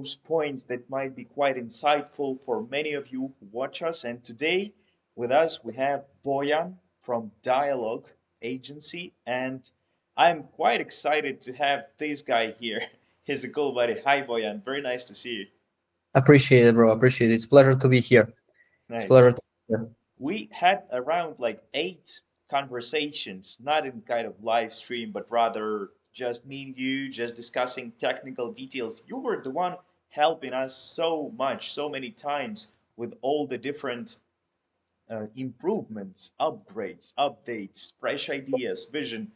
those points that might be quite insightful for many of you who watch us. And today with us we have Bojan from Dialogue Agency, and I'm quite excited to have this guy here. He's a cool buddy. Hi, Bojan. Very nice to see you. Appreciate it, bro. Appreciate it. It's a pleasure to be here. It's a Nice. pleasure to be here. We had around like 8 conversations, not in kind of live stream, but rather just me and you, just discussing technical details. You were the one helping us so much, so many times with all the different improvements, upgrades, updates, fresh ideas, vision.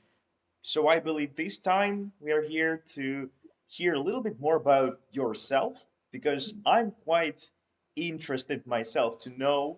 So I believe this time we are here to hear a little bit more about yourself, because I'm quite interested myself to know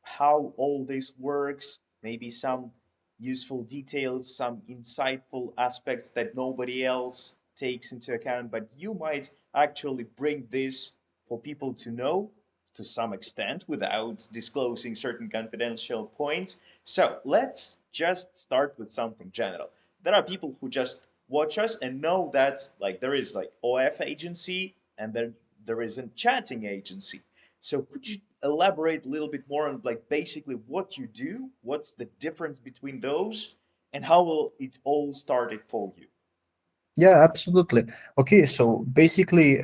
how all this works, maybe some useful details, some insightful aspects that nobody else takes into account, but you might actually bring this for people to know to some extent without disclosing certain confidential points. So let's just start with something general. There are people who just watch us and know that like there is like OF agency and then there is a chatting agency. So could you elaborate a little bit more on like basically what you do, what's the difference between those, and how will it all started for you? Yeah, absolutely. Okay, so basically,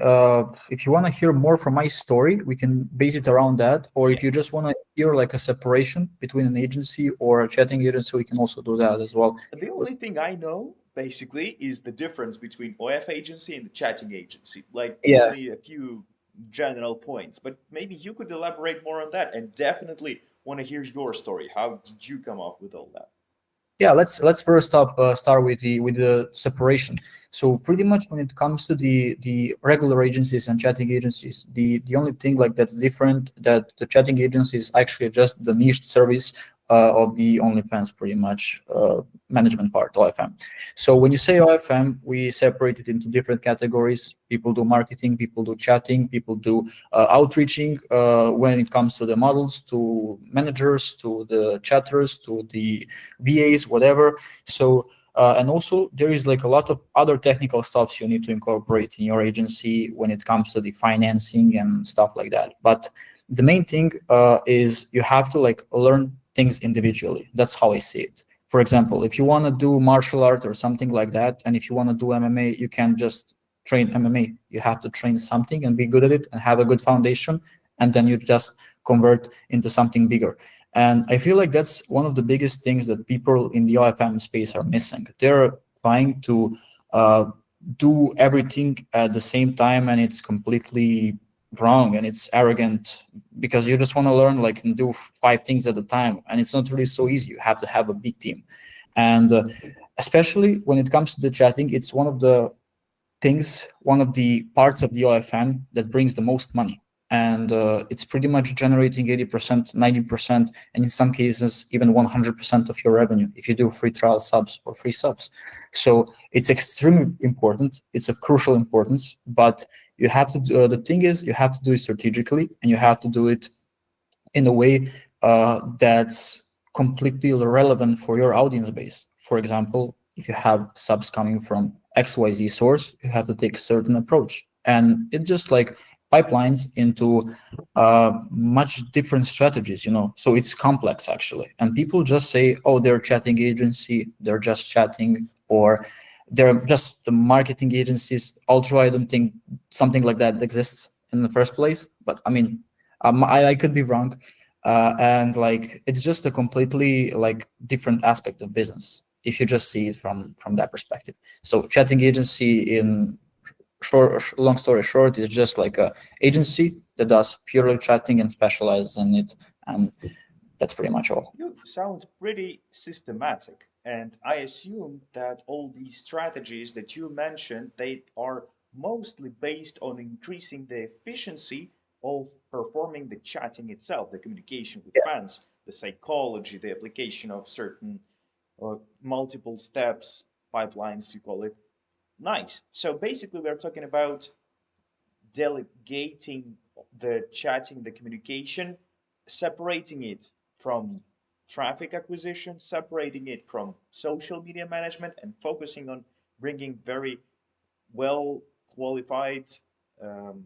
if you want to hear more from my story, we can base it around that. Or Yeah. if you just want to hear like a separation between an agency or a chatting agency, we can also do that as well. The only thing I know basically is the difference between OF agency and the chatting agency. Like Yeah, only a few general points, but maybe you could elaborate more on that, and definitely want to hear your story. How did you come up with all that? yeah. Let's first start with the separation. So pretty much when it comes to the regular agencies and chatting agencies, the only thing like that's different that the chatting agency is actually just the niche service of the OnlyFans, pretty much management part, OFM. So when you say OFM, we separate it into different categories. People do marketing, people do chatting, people do outreaching when it comes to the models, to managers, to the chatters, to the VAs, whatever. So and also there is like a lot of other technical stuffs you need to incorporate in your agency when it comes to the financing and stuff like that. But the main thing is you have to like learn things individually. That's how I see it. For example, if you want to do martial art or something like that, and if you want to do MMA, you can't just train MMA. You have to train something and be good at it and have a good foundation, and then you just convert into something bigger. And I feel like that's one of the biggest things that people in the OFM space are missing. They're trying to uh, do everything at the same time, and it's completely wrong and it's arrogant because you just want to learn like and do 5 things at a time, and it's not really so easy. You have to have a big team, and especially when it comes to the chatting, it's one of the parts of the OFM that brings the most money. And it's pretty much generating 80%, 90%, and in some cases, even 100% of your revenue if you do free trial subs or free subs. So it's extremely important. It's of crucial importance, but you have to do, the thing is, you have to do it strategically and you have to do it in a way that's completely relevant for your audience base. For example, if you have subs coming from XYZ source, you have to take a certain approach. And it just like pipelines into much different strategies, you know. So it's complex actually. And people just say, oh, they're a chatting agency, they're just chatting, or they're just the marketing agencies. Although I don't think something like that exists in the first place. But I mean, I could be wrong, and like it's just a completely like different aspect of business if you just see it from that perspective. So chatting agency, in long story short, is just like a agency that does purely chatting and specializes in it, and that's pretty much all. You sound pretty systematic, and I assume that all these strategies that you mentioned, they are mostly based on increasing the efficiency of performing the chatting itself, the communication with fans, the psychology, the application of certain multiple steps, pipelines, you call it. Nice. So basically, we're talking about delegating the chatting, the communication, separating it from traffic acquisition, separating it from social media management, and focusing on bringing very well qualified um,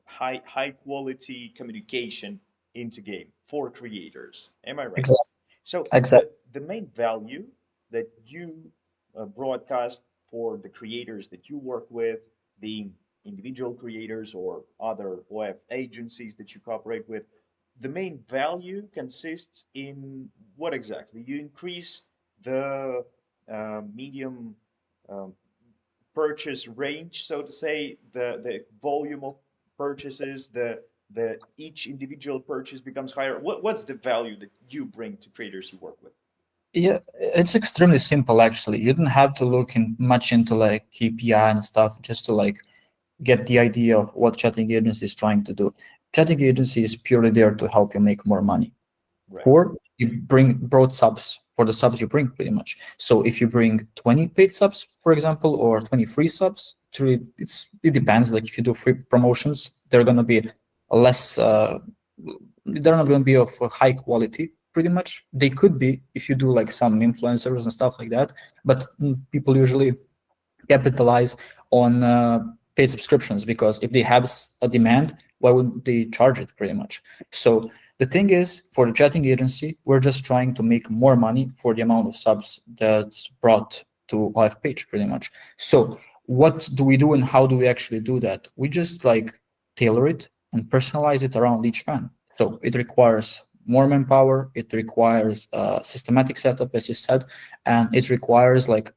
high quality communication into game for creators. Am I right? Exactly. So Exactly. the main value that you broadcast for the creators that you work with, being individual creators or other web agencies that you cooperate with, the main value consists in what exactly? You increase the medium um, purchase range, so to say, the volume of purchases, the each individual purchase becomes higher. What's the value that you bring to traders you work with? Yeah, it's extremely simple actually. You don't have to look in much into like KPI and stuff just to like get the idea of what chatting agency is trying to do. Chatting agency is purely there to help you make more money. Right. For you bring broad subs for the subs you bring pretty much. So if you bring 20 paid subs, for example, or 20 free subs, it depends. Like if you do free promotions, they're gonna be less. They're not gonna be of a high quality. Pretty much, they could be if you do like some influencers and stuff like that. But people usually capitalize on paid subscriptions because if they have a demand, why wouldn't they charge it pretty much? So the thing is, for the chatting agency, we're just trying to make more money for the amount of subs that's brought to our page pretty much. So what do we do and how do we actually do that? We just like tailor it and personalize it around each fan. So it requires more manpower, it requires a systematic setup, as you said, and it requires like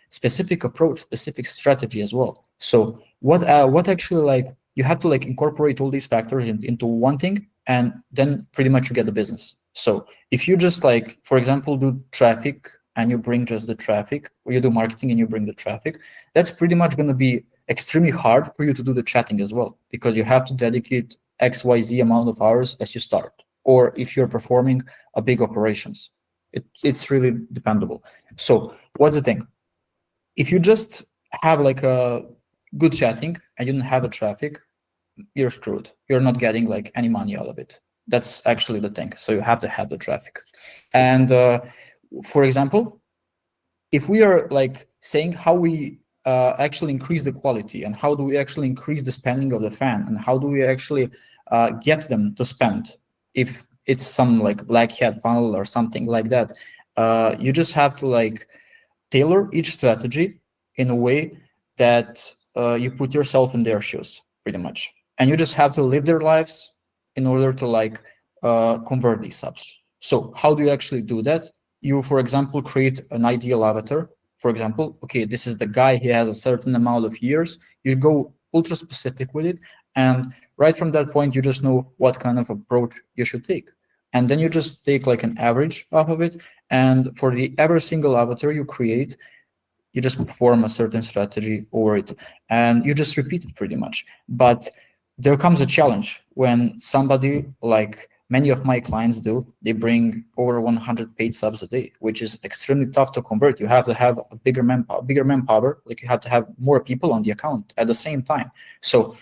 specific approach, specific strategy as well. So what actually like you have to like incorporate all these factors into one thing, and then pretty much you get the business. So if you just like, for example, do traffic and you bring just the traffic, or you do marketing and you bring the traffic, that's pretty much going to be extremely hard for you to do the chatting as well, because you have to dedicate XYZ amount of hours as you start, or if you're performing a big operations. It's really dependable. So what's the thing? If you just have like a good chatting and you don't have a traffic, you're screwed. You're not getting like any money out of it. That's actually the thing. So you have to have the traffic. And for example, if we are like saying how we actually increase the quality and how do we actually increase the spending of the fan and how do we actually get them to spend, if it's some like black hat funnel or something like that, you just have to like tailor each strategy in a way that you put yourself in their shoes pretty much, and you just have to live their lives in order to like convert these subs. So how do you actually do that? You, for example, create an ideal avatar. For example, okay, this is the guy, he has a certain amount of years. You go ultra specific with it, and right from that point you just know what kind of approach you should take, and then you just take like an average off of it, and for the every single avatar you create, you just perform a certain strategy over it, and you just repeat it pretty much. But there comes a challenge when somebody, like many of my clients do, they bring over 100 paid subs a day, which is extremely tough to convert. You have to have a bigger manpower, like you have to have more people on the account at the same time. So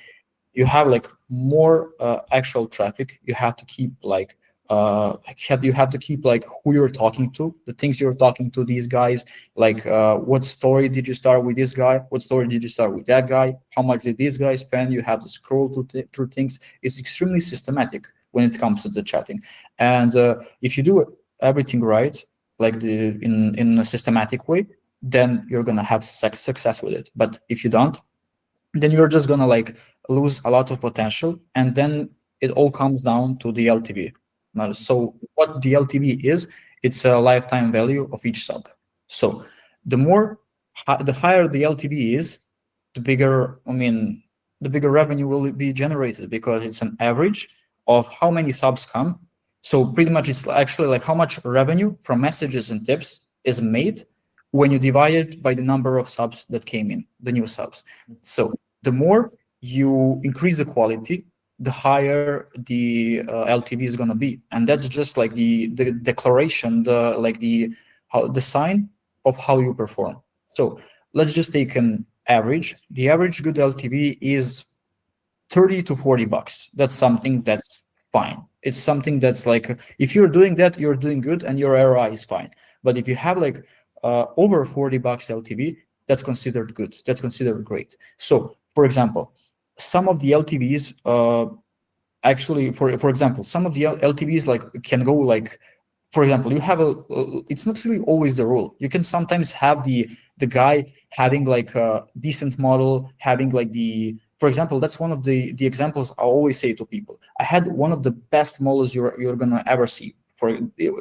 you have like more actual traffic. You have to keep like you have to keep like who you're talking to, the things you're talking to these guys, like what story did you start with this guy, what story did you start with that guy, how much did this guy spend. You have to scroll through things. It's extremely systematic when it comes to the chatting, and if you do everything right, like in a systematic way, then you're gonna have success with it. But if you don't, then you're just gonna like lose a lot of potential, and then it all comes down to the LTV. Now, so what the LTV is, it's a lifetime value of each sub. So the more the higher the LTV is, the bigger, I mean, the bigger revenue will be generated, because it's an average of how many subs come. So pretty much it's actually like how much revenue from messages and tips is made when you divide it by the number of subs that came in, the new subs. So the more you increase the quality, the higher the LTV is going to be, and that's just like the declaration, the like the sign of how you perform. So let's just take an average. The average good LTV is 30 to 40 bucks. That's something that's fine. It's something that's like, if you're doing that, you're doing good and your ROI is fine. But if you have like over 40 bucks LTV, that's considered good. That's considered great. So for example, some of the LTVs, actually, for example, some of the LTVs like can go like, for example, you have it's not really always the rule. You can sometimes have the guy having like a decent model, having like for example, that's one of the examples I always say to people. I had one of the best models you're gonna ever see.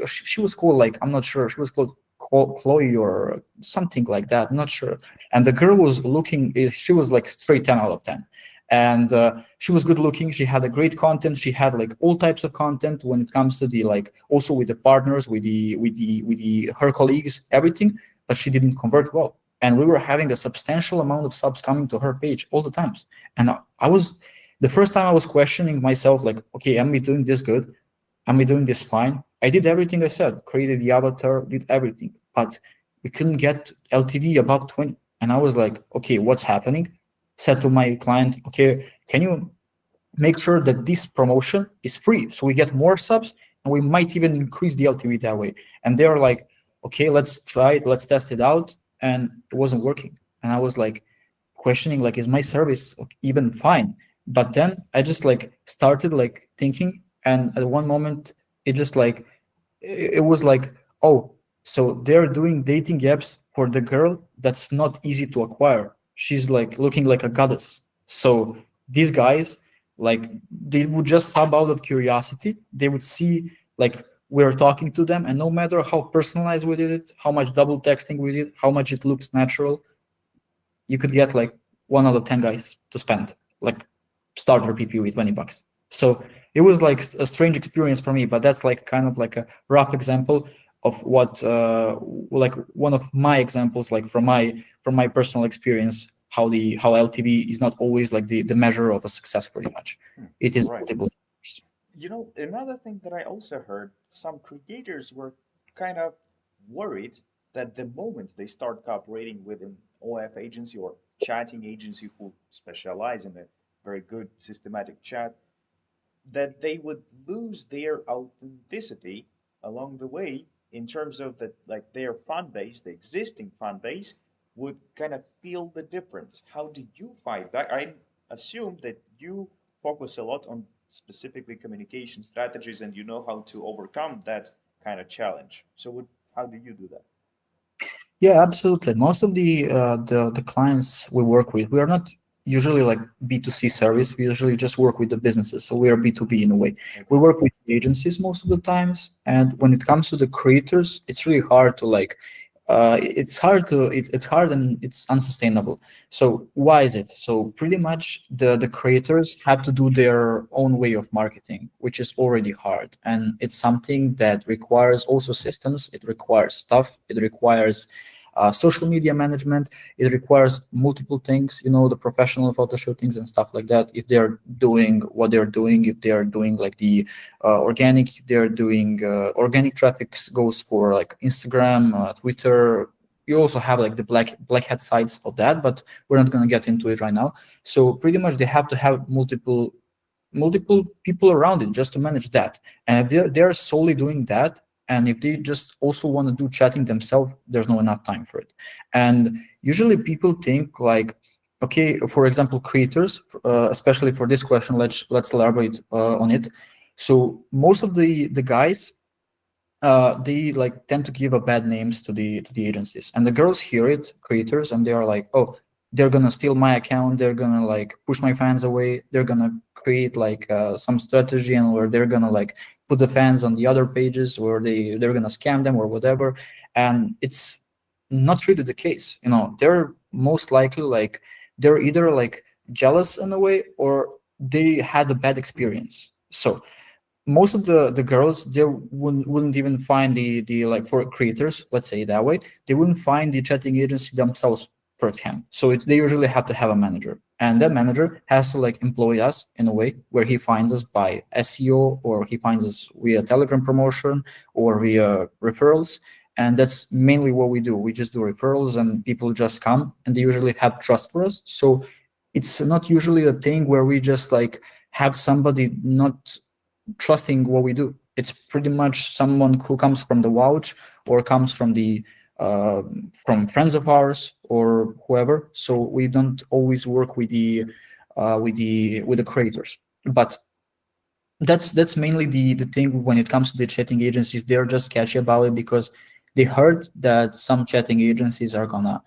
She was called, like, I'm not sure, she was called Chloe or something like that, I'm not sure. And the girl was looking, she was like straight 10 out of 10. And she was good looking, she had a great content, she had like all types of content when it comes to the, like, also with the partners, with the her colleagues, everything, but she didn't convert well. And we were having a substantial amount of subs coming to her page all the times. And I was, the first time I was questioning myself, like, okay, am I doing this good? Am I doing this fine? I did everything I said, created the avatar, did everything, but we couldn't get LTV above 20. And I was like, okay, what's happening? Said to my client, okay, can you make sure that this promotion is free so we get more subs and we might even increase the LTV that way? And they were like, okay, let's try it, let's test it out. And it wasn't working. And I was like questioning, like, is my service even fine? But then I just like started like thinking, and at one moment it just like, it was like, oh, so they're doing dating apps for the girl that's not easy to acquire. She's like looking like a goddess. So these guys, like, they would just sub out of curiosity. They would see like we're talking to them, and no matter how personalized we did it, how much double texting we did, how much it looks natural, you could get like 1 out of 10 guys to spend like starter PPV $20. So it was like a strange experience for me, but that's like kind of like a rough example of what like one of my examples, like from my personal experience, how LTV is not always like the measure of a success. Pretty much it is Right. multiple. You know, another thing that I also heard, some creators were kind of worried that the moment they start cooperating with an OF agency or chatting agency who specialize in a very good systematic chat, that they would lose their authenticity along the way in terms of that, like their fan base, the existing fan base, would kind of feel the difference. How do you fight that? I assume that you focus a lot on specifically communication strategies and you know how to overcome that kind of challenge. So how do you do that? Yeah, absolutely. Most of the clients we work with, we are not usually like B2C service. We usually just work with the businesses. So we are B2B in a way. We Okay. work with agencies most of the times. And when it comes to the creators, it's really hard to like, it's hard and it's unsustainable. So why is it? So pretty much the creators have to do their own way of marketing, which is already hard. And it's something that requires also systems. It requires stuff. It requires social media management. It requires multiple things, the professional photo shootings and stuff like that. If they're doing what they're doing, if they're doing like the organic, they're doing organic traffic goes for like Instagram, Twitter. You also have like the black hat sides of that, but we're not going to get into it right now. So pretty much they have to have multiple people around it just to manage that. And if they're solely doing that, and if they just also want to do chatting themselves, there's not enough time for it. And usually people think like, okay, for example, creators, especially for this question, let's elaborate on it. So most of the guys, they like tend to give a bad names to the agencies, and the girls hear it, creators, and they are like, oh, they're gonna steal my account, they're gonna like push my fans away, they're gonna create like some strategy, and or they're gonna like put the fans on the other pages, or they're gonna scam them or whatever. And it's not really the case. They're most likely like, they're either like jealous in a way, or they had a bad experience. So most of the girls, they wouldn't even find the like, for creators, let's say it that way, they wouldn't find the chatting agency themselves firsthand. So they usually have to have a manager, and that manager has to like employ us in a way where he finds us by SEO, or he finds us via Telegram promotion or via referrals. And that's mainly what we do. We just do referrals, and people just come, and they usually have trust for us. So it's not usually a thing where we just like have somebody not trusting what we do. It's pretty much someone who comes from the vouch, or comes from the from friends of ours or whoever. So we don't always work with the with the creators. But that's mainly the thing when it comes to the chatting agencies. They're just sketchy about it because they heard that some chatting agencies are gonna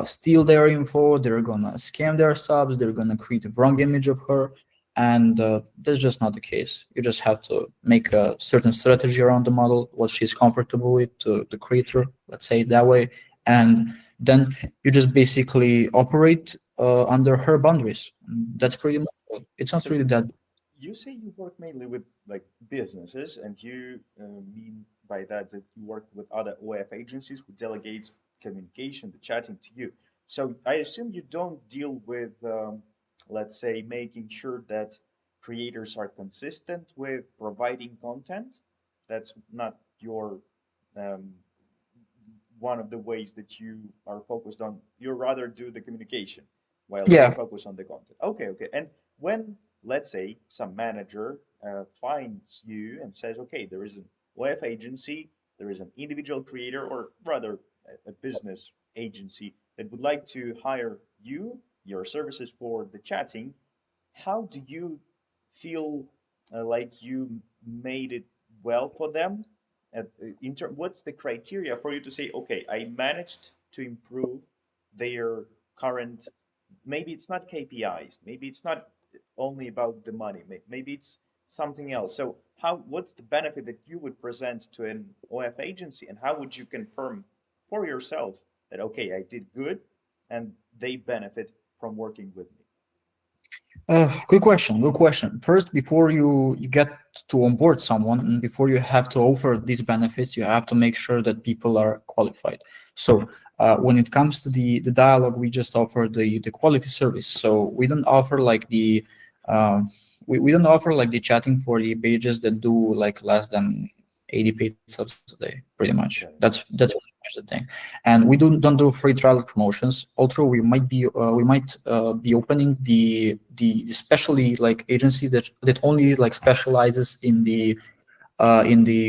steal their info, they're gonna scam their subs, they're gonna create a wrong image of her, and that's just not the case. You just have to make a certain strategy around the model, what she's comfortable with, to the creator, let's say it that way, and then you just basically operate under her boundaries. That's pretty much it. It's not So really that. you say you work mainly with like businesses, and you mean by that that you work with other OF agencies who delegates communication, the chatting to you. So I assume you don't deal with, let's say, making sure that creators are consistent with providing content. That's not your um, one of the ways that you are focused on. You rather do the communication while they Yeah. focus on the content. Okay, okay. And when, let's say, some manager finds you and says, okay, there is an OF agency, there is an individual creator, or rather a business agency that would like to hire you, your services for the chatting, how do you feel like you made it well for them? What's the criteria for you to say, okay, I managed to improve their current, maybe it's not KPIs, maybe it's not only about the money, maybe it's something else. So what's the benefit that you would present to an OF agency, and how would you confirm for yourself that, okay, I did good and they benefit from working with me? Good question. Good question. First, before you get to onboard someone, and before you have to offer these benefits, you have to make sure that people are qualified. So when it comes to the dialogue, we just offer the quality service. So we don't offer like um, we don't offer like the chatting for the pages that do like less than 80 paid subs a day, pretty much. Okay. That's pretty much the thing. And we don't do free trial promotions. Although we might be opening the especially like agencies that only like specializes in the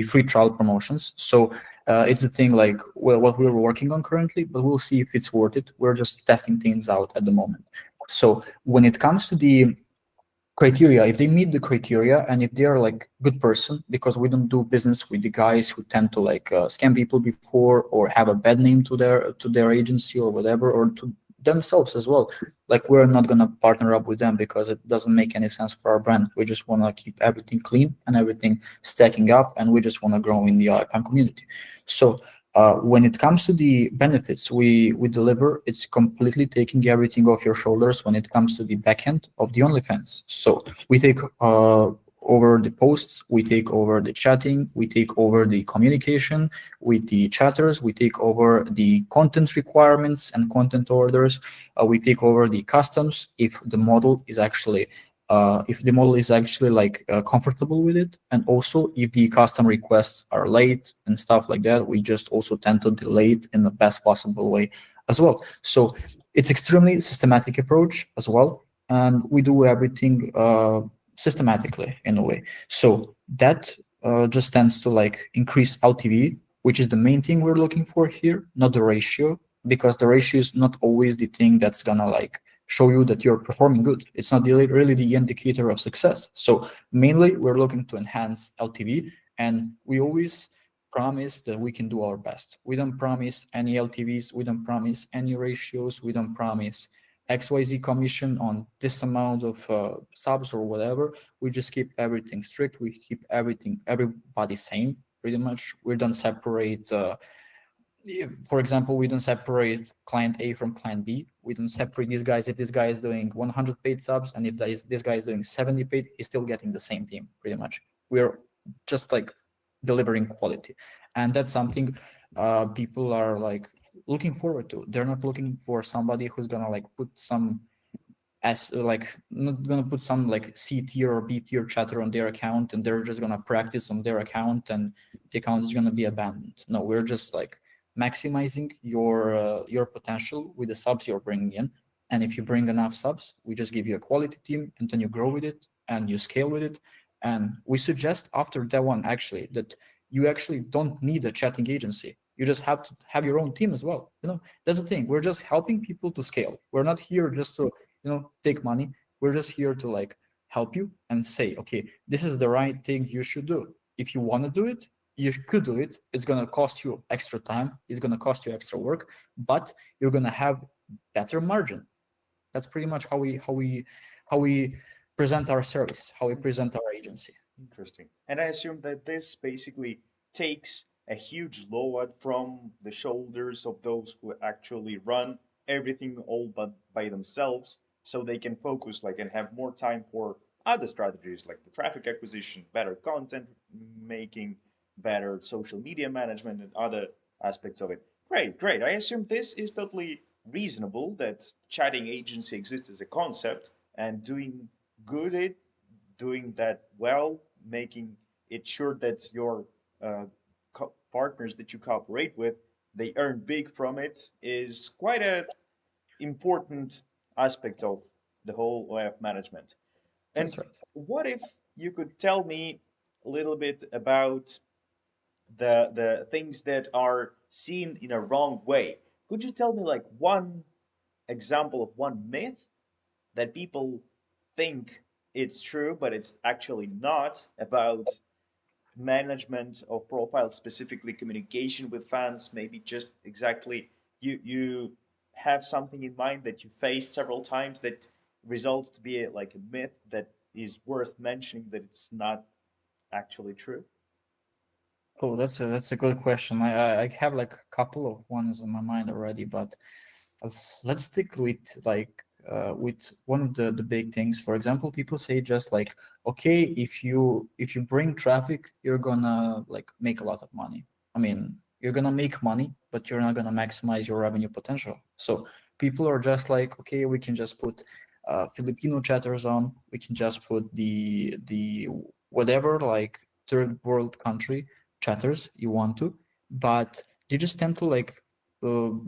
free trial promotions. So it's a thing like, well, what we're working on currently, but we'll see if it's worth it. We're just testing things out at the moment. So when it comes to the criteria, if they meet the criteria and if they are like good person, because we don't do business with the guys who tend to like scam people before or have a bad name to their agency or whatever, or to themselves as well. Like, we're not going to partner up with them because it doesn't make any sense for our brand. We just want to keep everything clean and everything stacking up, and we just want to grow in the IPAM community. So when it comes to the benefits we deliver, it's completely taking everything off your shoulders when it comes to the backend of the OnlyFans. So we take over the posts, we take over the chatting, we take over the communication with the chatters, we take over the content requirements and content orders, we take over the customs if the model is actually like comfortable with it, and also if the custom requests are late and stuff like that, we just also tend to delay it in the best possible way as well. So it's extremely systematic approach as well, and we do everything systematically in a way. So that just tends to like increase LTV, which is the main thing we're looking for here, not the ratio, because the ratio is not always the thing that's gonna like show you that you're performing good. It's not really the indicator of success. So mainly we're looking to enhance LTV, and we always promise that we can do our best. We don't promise any LTVs, we don't promise any ratios, we don't promise XYZ commission on this amount of subs or whatever. We just keep everything strict. We keep everybody same pretty much. We don't separate for example, we don't separate client A from client B. We don't separate these guys. If this guy is doing 100 paid subs, and if this guy is doing 70 paid, he's still getting the same team, pretty much. We're just like delivering quality. And that's something people are like looking forward to. They're not looking for somebody who's gonna like put some as like not gonna put some like C tier or B tier chatter on their account, and they're just gonna practice on their account and the account is gonna be abandoned. No, we're just like maximizing your potential with the subs you're bringing in. And if you bring enough subs, we just give you a quality team, and then you grow with it and you scale with it. And we suggest after that one actually that you actually don't need a chatting agency. You just have to have your own team as well. That's the thing. We're just helping people to scale. We're not here just to take money. We're just here to like help you and say, okay, this is the right thing you should do. If you want to do it, you could do it. It's going to cost you extra time. It's going to cost you extra work, but you're going to have better margin. That's pretty much how we present our service, how we present our agency. Interesting. And I assume that this basically takes a huge load from the shoulders of those who actually run everything all but by themselves, so they can focus like and have more time for other strategies like the traffic acquisition, better content making, better social media management, and other aspects of it. Great, great. I assume this is totally reasonable that chatting agency exists as a concept, and doing good it doing that well, making it sure that your partners that you cooperate with, they earn big from it, is quite a important aspect of the whole OF management. That's And right. what if you could tell me a little bit about the things that are seen in a wrong way? Could you tell me like one example of one myth that people think it's true, but it's actually not about management of profiles, specifically communication with fans? Maybe just exactly you have something in mind that you faced several times that results to be like a myth that is worth mentioning that it's not actually true. Oh, that's a good question. I have like a couple of ones in my mind already, but let's stick with with one of the big things. For example, people say just like, okay, if you bring traffic, you're gonna like make a lot of money. I mean, you're gonna make money, but you're not gonna maximize your revenue potential. So people are just like, okay, we can just put Filipino chatters on. We can just put the whatever like third world country chatters you want to, but they just tend to like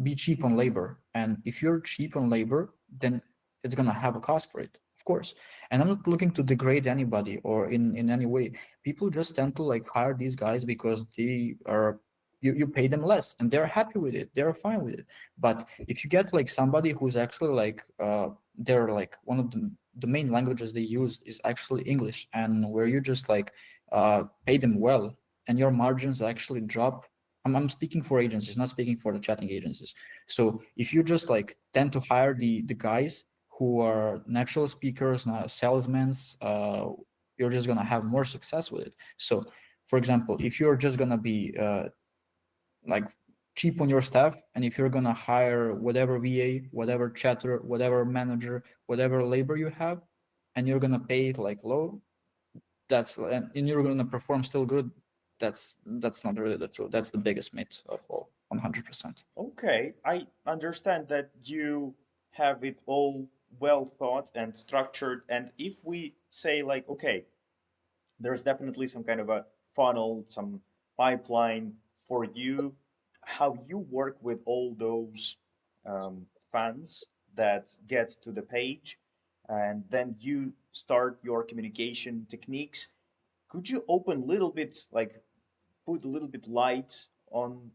be cheap on labor. And if you're cheap on labor, then it's gonna have a cost for it, of course. And I'm not looking to degrade anybody or in any way. People just tend to like hire these guys because they are you pay them less and they're happy with it. They're fine with it. But if you get like somebody who's actually like they're like one of the main languages they use is actually English, and where you just like pay them well and your margins actually drop. I'm speaking for agencies, not speaking for the chatting agencies. So if you just like tend to hire the guys who are natural speakers, not salesmen, you're just gonna have more success with it. So, for example, if you're just gonna be like cheap on your staff, and if you're gonna hire whatever VA, whatever chatter, whatever manager, whatever labor you have, and you're gonna pay it like low, and you're gonna perform still good. That's not really the truth. That's the biggest myth of all, 100%. Okay, I understand that you have it all well thought and structured. And if we say, like, okay, there's definitely some kind of a funnel, some pipeline for you, how you work with all those fans that get to the page, and then you start your communication techniques. Could you open a little bit, like put a little bit light on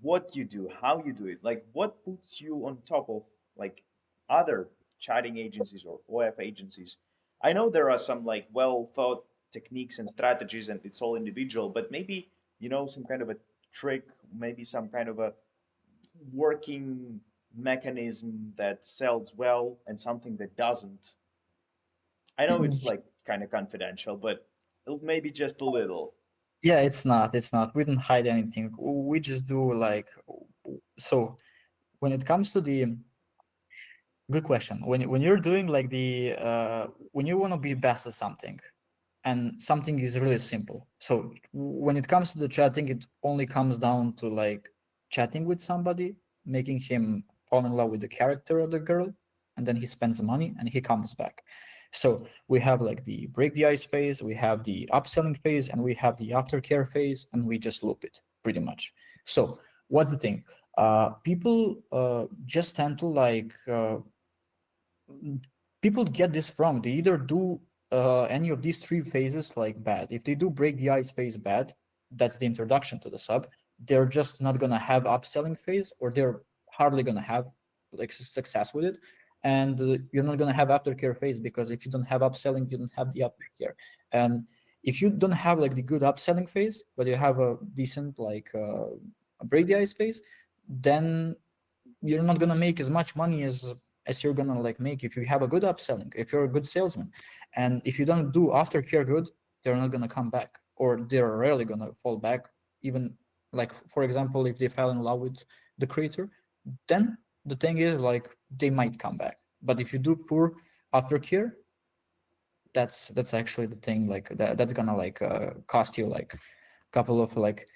what you do, how you do it, like what puts you on top of like other chatting agencies or OF agencies? I know there are some like well thought techniques and strategies, and it's all individual, but maybe some kind of a trick, maybe some kind of a working mechanism that sells well and something that doesn't. I know it's like kind of confidential, but maybe just a little. Yeah, it's not. It's not. We don't hide anything. We just do like so. When it comes to the good question, when you're doing like the when you want to be best at something, and something is really simple. So when it comes to the chatting, it only comes down to like chatting with somebody, making him fall in love with the character of the girl, and then he spends the money and he comes back. So we have like the break the ice phase, we have the upselling phase, and we have the aftercare phase, and we just loop it pretty much. So what's the thing? People just tend to like people get this wrong. They either do any of these three phases like bad. If they do break the ice phase bad, that's the introduction to the sub. They're just not gonna have upselling phase, or they're hardly gonna have like success with it. and you're not going to have aftercare phase, because if you don't have upselling, you don't have the aftercare. And if you don't have like the good upselling phase, but you have a decent like a break the ice phase, then you're not going to make as much money as you're going to like make if you have a good upselling, if you're a good salesman. And if you don't do aftercare good, they're not going to come back, or they're rarely going to fall back. Even like, for example, if they fell in love with the creator, then the thing is like they might come back. But if you do poor aftercare, that's actually the thing, like that's gonna like cost you like a couple of like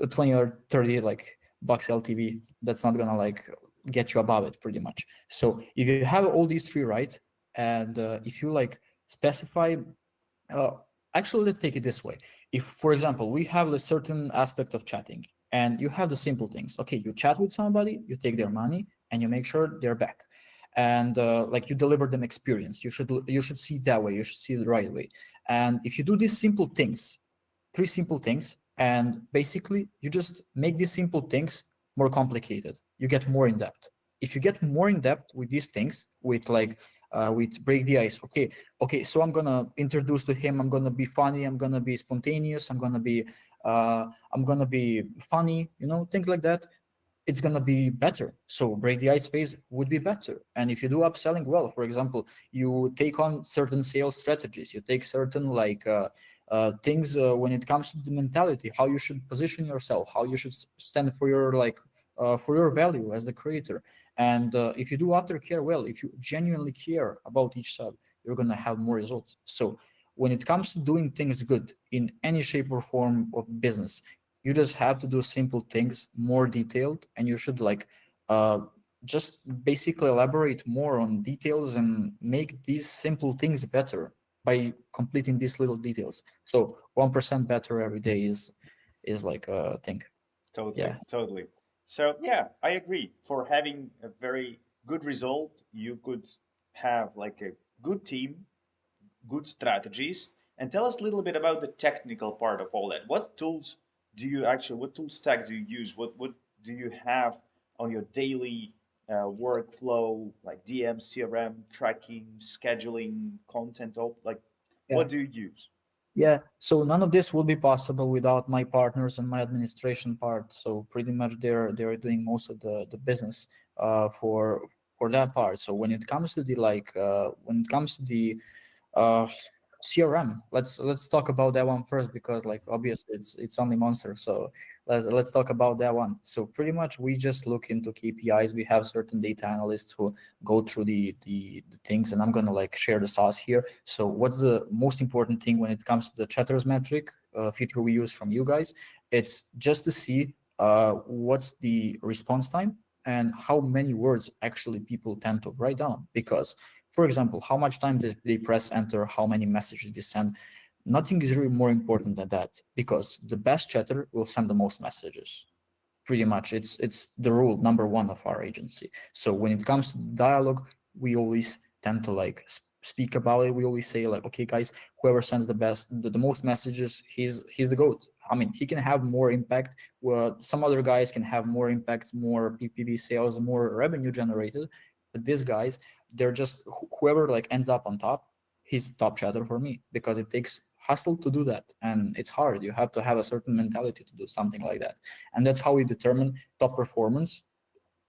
20 or 30 like bucks LTV. That's not gonna like get you above it pretty much. So if you have all these three right, and if you like specify, uh, actually let's take it this way. If for example we have a certain aspect of chatting, and you have the simple things, okay, you chat with somebody, you take their money, and you make sure they're back, and like you deliver them experience, you should see it that way, you should see it the right way. And if you do these simple things, three simple things, and basically you just make these simple things more complicated, you get more in depth. If you get more in depth with these things, with break the ice, okay, so I'm gonna introduce to him, I'm gonna be funny, I'm gonna be spontaneous, I'm gonna be funny, things like that, it's going to be better. So break the ice phase would be better. And if you do upselling well, for example, you take on certain sales strategies, you take certain like things when it comes to the mentality, how you should position yourself, how you should stand for your like for your value as the creator. And if you do aftercare well, if you genuinely care about each sub, you're going to have more results. So when it comes to doing things good in any shape or form of business, you just have to do simple things more detailed, and you should like uh, just basically elaborate more on details and make these simple things better by completing these little details. So 1% better every day is like a thing. Totally, Yeah. totally. So yeah, I agree. For having a very good result, you could have like a good team, good strategies, and tell us a little bit about the technical part of all that. What tools do you actually, what tool stack do you use? What do you have on your daily workflow, like DM, CRM, tracking, scheduling, content, like Yeah. what do you use? Yeah, so none of this would be possible without my partners and my administration part. So pretty much they're doing most of the business for that part. So when it comes to the when it comes to the uh, CRM, let's talk about that one first, because like obviously it's only Monster. So let's talk about that one. So pretty much we just look into KPIs. We have certain data analysts who go through the things, and I'm gonna like share the sauce here. So what's the most important thing when it comes to the chatters metric feature we use from you guys? It's just to see what's the response time and how many words actually people tend to write down. Because for example, how much time did they press enter, how many messages they send, nothing is really more important than that, because the best chatter will send the most messages. Pretty much it's the rule number one of our agency. So when it comes to dialogue, we always tend to like speak about it. We always say like, okay guys, whoever sends the most messages, he's the goat. I mean, he can have more impact, well, some other guys can have more impact, more ppv sales, more revenue generated, but these guys, they're just whoever like ends up on top, he's top chatter for me, because it takes hustle to do that, and it's hard. You have to have a certain mentality to do something like that. And that's how we determine top performance,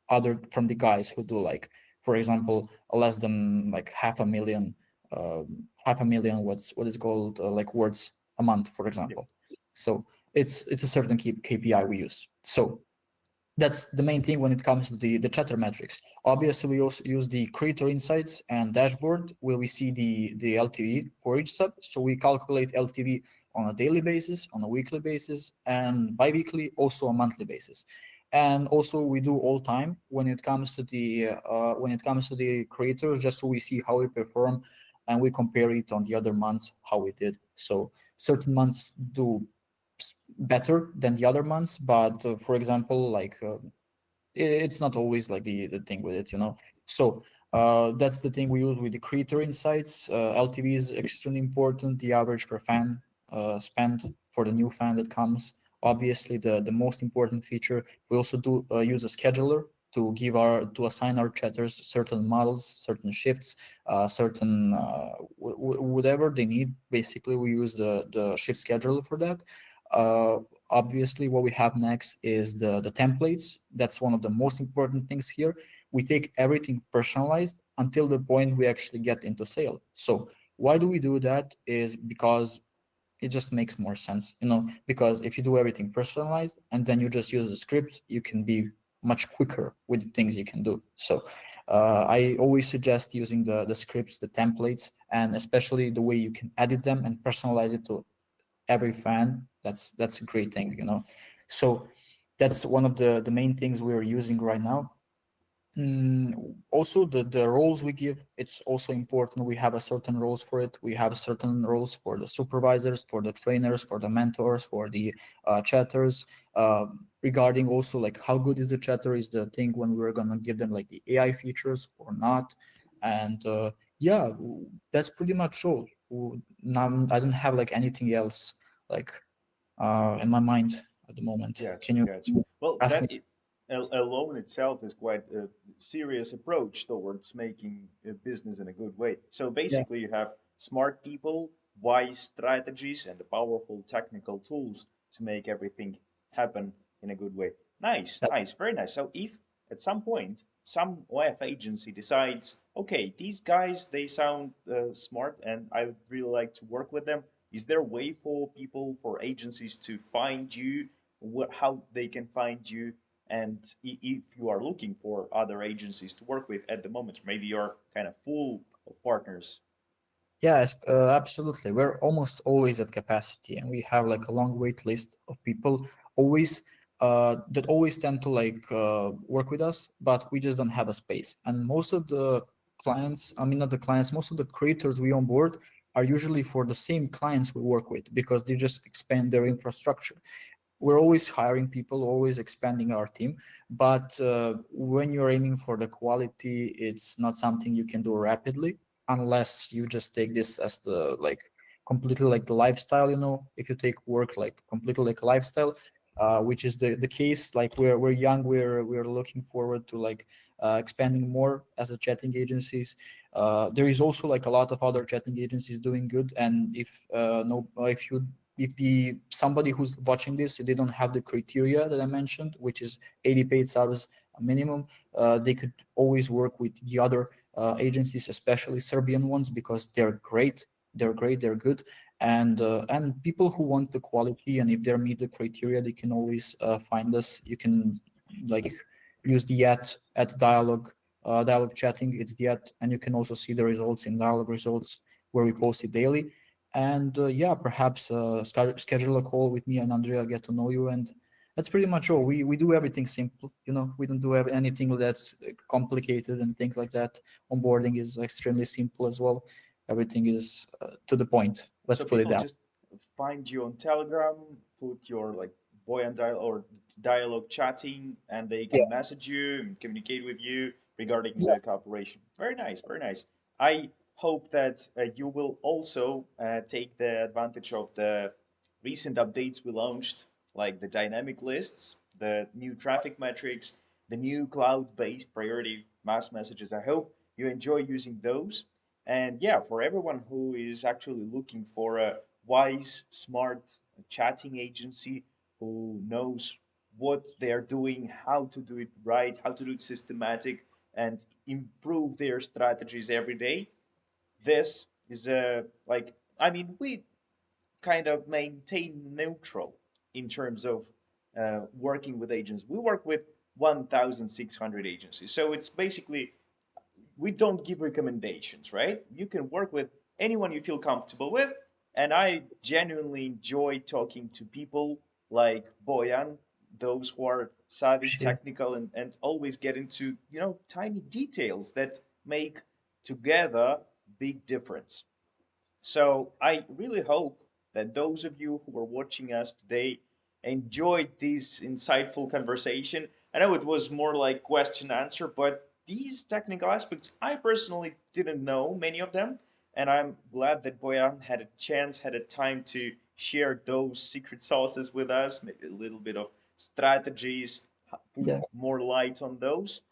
other from the guys who do like, for example, less than like half a million, what is called like words a month, for Yeah. example. So it's a certain KPI we use. So that's the main thing when it comes to the chatter metrics. Obviously, we also use the creator insights and dashboard where we see the LTV for each sub. So we calculate LTV on a daily basis, on a weekly basis, and bi-weekly, also a monthly basis. And also we do all time when it comes to the creators, just so we see how we perform, and we compare it on the other months how we did. So certain months do better than the other months, but for example, like it's not always like the thing with it. So that's the thing we use with the creator insights. LTV is extremely important, the average per fan spend for the new fan that comes. Obviously, the most important feature, we also do use a scheduler to assign our chatters certain models, certain shifts, certain whatever they need. Basically, we use the shift scheduler for that. Uh, Obviously, what we have next is the templates. That's one of the most important things here. We take everything personalized until the point we actually get into sale. So why do we do that? Is because it just makes more sense, because if you do everything personalized and then you just use the scripts, you can be much quicker with the things you can do. So I always suggest using the scripts, the templates, and especially the way you can edit them and personalize it to every fan. That's a great thing. So that's one of the main things we're using right now. Also, the roles we give, it's also important. We have a certain roles for it. We have certain roles for the supervisors, for the trainers, for the mentors, for the chatters. Regarding also like how good is the chatter is the thing when we're gonna give them like the AI features or not. And yeah, that's pretty much all. Now I don't have like anything else like in my mind at the moment. Gotcha, Can you gotcha. Well, ask me? that alone itself is quite a serious approach towards making a business in a good way. So Yeah, basically, you have smart people, wise strategies, and the powerful technical tools to make everything happen in a good way. Nice, that, nice, very nice. So if at some point some OF agency decides, okay, these guys they sound smart, and I would really like to work with them, is there a way for people, for agencies to find you, how they can find you, and if you are looking for other agencies to work with at the moment, maybe you're kind of full of partners. yes, absolutely. We're almost always at capacity, and we have like a long wait list of people always that always tend to like work with us, but we just don't have a space. And most of the clients, I mean, not the clients, most of the creators we onboard are usually for the same clients we work with because they just expand their infrastructure. We're always hiring people, always expanding our team, but when you're aiming for the quality, it's not something you can do rapidly unless you just take this as the like completely like the lifestyle. If you take work like completely like a lifestyle, which is the case. Like we're young, we're looking forward to like expanding more as a chatting agencies. There is also like a lot of other chatting agencies doing good, and if no if you if the somebody who's watching this, if they don't have the criteria that I mentioned, which is 80 paid subs minimum, they could always work with the other agencies, especially Serbian ones, because they're great. They're great. They're good, and people who want the quality, and if they meet the criteria, they can always find us. You can like use the at dialogue chatting. It's the at, and you can also see the results in dialogue results where we post it daily. And yeah, perhaps schedule a call with me and Andrea, get to know you, and that's pretty much all. We do everything simple. We don't do anything that's complicated and things like that. Onboarding is extremely simple as well. Everything is to the point. Let's So put it people down. just find you on Telegram, put your like Boyan dial or dialogue chatting, and they Yeah, can message you and communicate with you regarding yeah, the cooperation. Very nice, very nice. I hope that you will also take the advantage of the recent updates we launched, like the dynamic lists, the new traffic metrics, the new cloud-based priority mass messages. I hope you enjoy using those. And yeah, for everyone who is actually looking for a wise, smart chatting agency who knows what they're doing, how to do it right, how to do it systematic, and improve their strategies every day, this is a like I mean we kind of maintain neutral in terms of working with agents. We work with 1,600 agencies, so it's basically we don't give recommendations, right? You can work with anyone you feel comfortable with. And I genuinely enjoy talking to people like Boyan, those who are savvy, appreciate. technical, and always get into, tiny details that make together big difference. So I really hope that those of you who are watching us today enjoyed this insightful conversation. I know it was more like question answer, but these technical aspects I personally didn't know many of them, and I'm glad that Boyan had a chance, had a time to share those secret sauces with us, maybe a little bit of strategies, put Yeah, more light on those.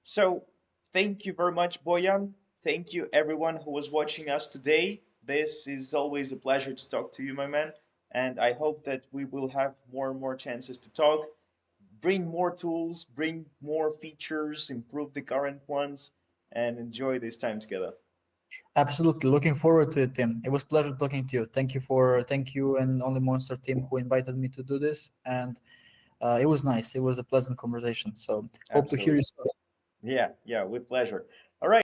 So thank you very much, Boyan. Thank you, everyone who was watching us today. This is always a pleasure to talk to you, my man. And I hope that we will have more and more chances to talk, bring more tools, bring more features, improve the current ones, and enjoy this time together. Absolutely, looking forward to it, Tim. It was a pleasure talking to you. Thank you and Only Monster team who invited me to do this, and it was nice. It was a pleasant conversation. So hope to hear you Absolutely. soon. Yeah, with pleasure.